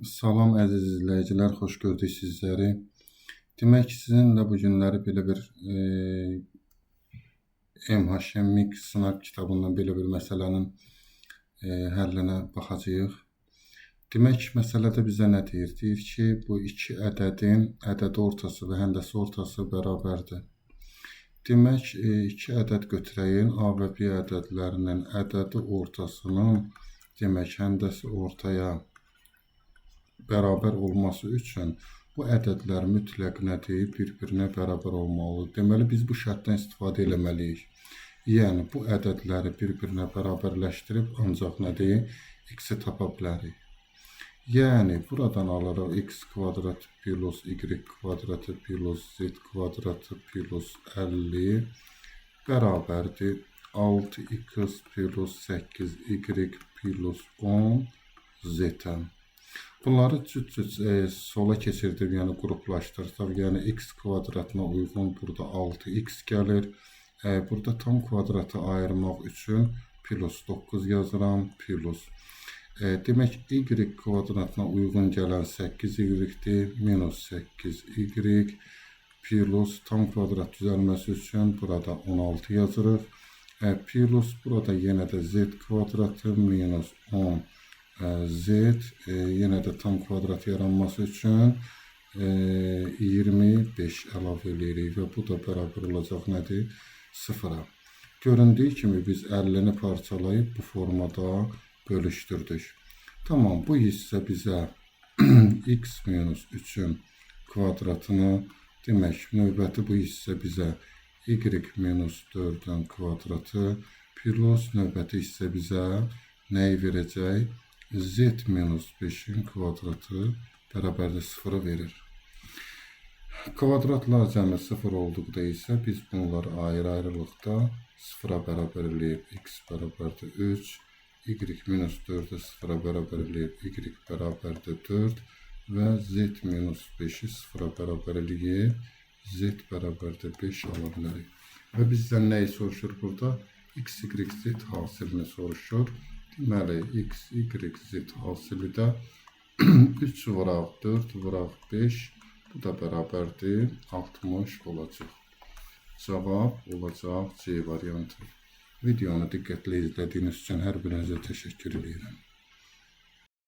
Salam əziz izləyicilər, xoş gördük sizləri. Demək ki, sizinlə bu günləri belə bir MHMX sınaq kitabından belə bir məsələnin həllinə baxacağıq. Demək ki, məsələdə bizə nə deyir? Deyir ki, bu iki ədədin ədəd ortası və həndəsi ortası bərabərdir. Demək, iki ədəd götürəyin A və B ədədlərinin ədədi ortasının demək həndəsi ortaya bərabər olması üçün bu ədədlər mütləq nədir? Bir-birinə bərabər olmalıdır. Deməli, biz bu şərtdən istifadə eləməliyik. Yəni, bu ədədləri bir-birinə bərabərləşdirib ancaq nədir? X-i tapa bilərik. Yəni, buradan alırıq x kvadrat plus y kvadratı plus z kvadratı plus 50 bərabərdir 6x plus 8y plus 10 z-ə. Bunları cüt-cüt sola keçirdib, yəni qruplaşdırsaq, yəni x kvadratına uyğun burada 6x gəlir. Burada tam kvadratı ayırmaq üçün plus 9 yazıram, plus. Demək, y kvadratına uyğun gələn 8y-dir, minus 8y, plus tam kvadrat düzəlməsi üçün burada 16 yazırıq. Plus burada yenə də z kvadratı minus 10 z, yenə də tam kvadrat yaranması üçün 25 əlavə edirik və bu da bərabər olacaq nədir? 0-a. Göründüyü kimi biz 50-ni parçalayıb bu formada bölüşdürdük. Tamam, bu hissə bizə x minus 3-ün kvadratını, demək, növbəti bu hissə bizə y minus 4-ün kvadratı plus növbəti hissə bizə nəyi verəcək? Z minus 5'in kvadratı bərabərdə 0'ı verir. Kvadratlar cəmi 0 olduqda isə biz bunları ayrı-ayrılıqda 0'a bərabər eləyib x bərabərdir 3, y minus 4'ü 0'a bərabər eləyib y bərabərdir 4 və z minus 5'i 0'a bərabər eləyib z bərabərdir 5 ala bilərik. Və bizdən nəyi soruşur burada? X, y, z hasilini soruşur. Deməli, x, y, z hasili də 3 vuraq 4 vuraq 5, bu da bərabərdir 60 olacaq. Cavab olacaq C variantı. Videonu diqqətlə izlədiyiniz üçün hər birinizə təşəkkür edirəm.